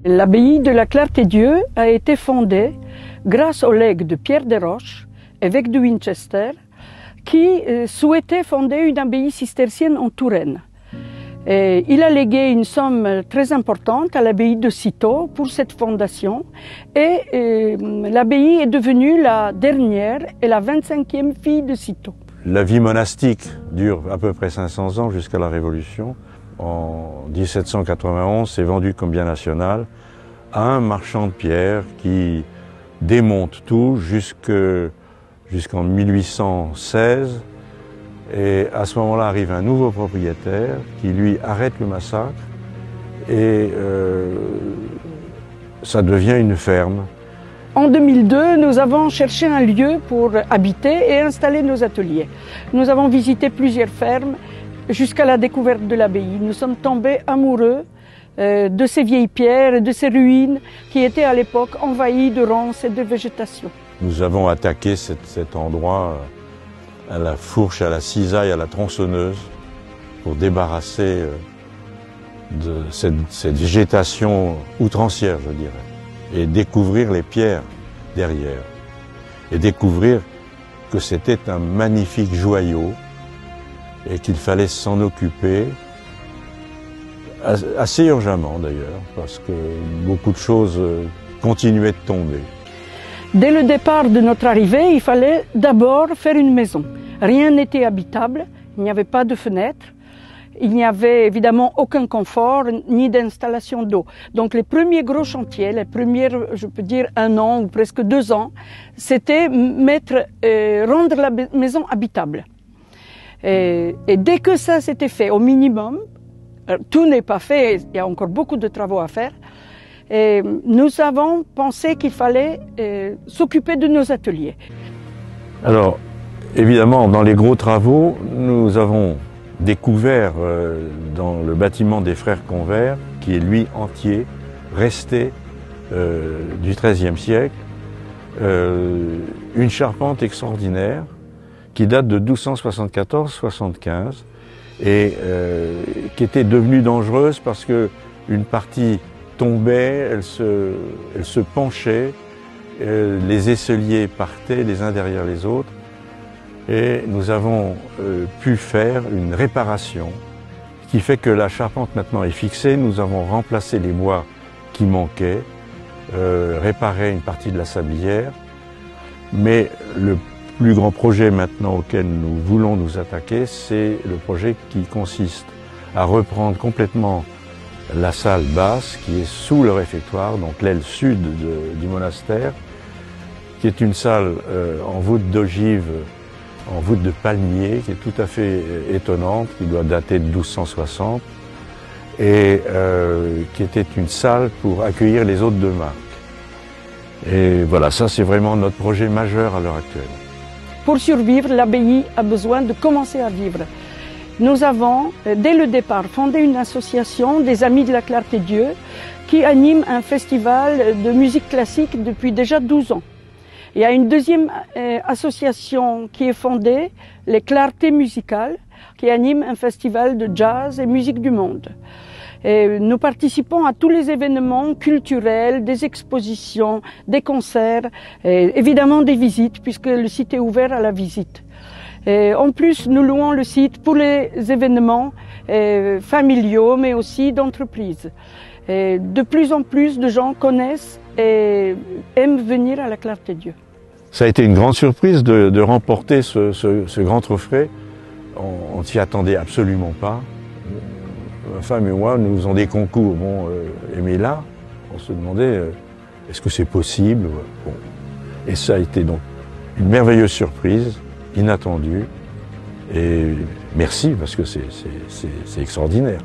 L'abbaye de la Clarté-Dieu a été fondée grâce au legs de Pierre Desroches, évêque de Winchester, qui souhaitait fonder une abbaye cistercienne en Touraine. Et il a légué une somme très importante à l'abbaye de Cîteaux pour cette fondation et l'abbaye est devenue la dernière et la 25e fille de Cîteaux. La vie monastique dure à peu près 500 ans jusqu'à la Révolution. En 1791, c'est vendu comme bien national à un marchand de pierre qui démonte tout jusqu'en 1816. Et à ce moment-là arrive un nouveau propriétaire qui lui arrête le massacre et ça devient une ferme. En 2002, nous avons cherché un lieu pour habiter et installer nos ateliers. Nous avons visité plusieurs fermes jusqu'à la découverte de l'abbaye. Nous sommes tombés amoureux de ces vieilles pierres et de ces ruines qui étaient à l'époque envahies de ronces et de végétation. Nous avons attaqué cet endroit à la fourche, à la cisaille, à la tronçonneuse pour débarrasser de cette végétation outrancière, je dirais, et découvrir les pierres derrière et découvrir que c'était un magnifique joyau et qu'il fallait s'en occuper assez urgemment d'ailleurs, parce que beaucoup de choses continuaient de tomber. Dès le départ de notre arrivée, il fallait d'abord faire une maison. Rien n'était habitable, il n'y avait pas de fenêtres, il n'y avait évidemment aucun confort ni d'installation d'eau. Donc les premiers gros chantiers, les premiers, je peux dire 1 an ou presque 2 ans, c'était rendre la maison habitable. Et dès que ça s'était fait au minimum, tout n'est pas fait, il y a encore beaucoup de travaux à faire, et nous avons pensé qu'il fallait s'occuper de nos ateliers. Alors, évidemment, dans les gros travaux, nous avons découvert dans le bâtiment des frères Convert, qui est lui entier, resté du XIIIe siècle, une charpente extraordinaire qui date de 1274-75 et qui était devenue dangereuse parce que une partie tombait, elle se penchait, les aisseliers partaient les uns derrière les autres et nous avons pu faire une réparation qui fait que la charpente maintenant est fixée. Nous avons remplacé les bois qui manquaient, réparé une partie de la sablière, mais le plus grand projet maintenant auquel nous voulons nous attaquer, c'est le projet qui consiste à reprendre complètement la salle basse qui est sous le réfectoire, donc l'aile sud du monastère, qui est une salle en voûte d'ogive, en voûte de palmier, qui est tout à fait étonnante, qui doit dater de 1260, et qui était une salle pour accueillir les hôtes de marque. Et voilà, ça c'est vraiment notre projet majeur à l'heure actuelle. Pour survivre, l'abbaye a besoin de commencer à vivre. Nous avons, dès le départ, fondé une association des Amis de la Clarté-Dieu qui anime un festival de musique classique depuis déjà 12 ans. Il y a une deuxième association qui est fondée, les Clartés Musicales, qui anime un festival de jazz et musique du monde. Et nous participons à tous les événements culturels, des expositions, des concerts, et évidemment des visites, puisque le site est ouvert à la visite. Et en plus, nous louons le site pour les événements familiaux, mais aussi d'entreprises. De plus en plus de gens connaissent et aiment venir à la Clarté-Dieu. Ça a été une grande surprise de remporter ce grand trophée. On ne s'y attendait absolument pas. Ma femme et moi, nous faisons des concours. Bon, mais là, on se demandait, est-ce que c'est possible? Bon. Et ça a été donc une merveilleuse surprise, inattendue. Et merci, parce que c'est extraordinaire.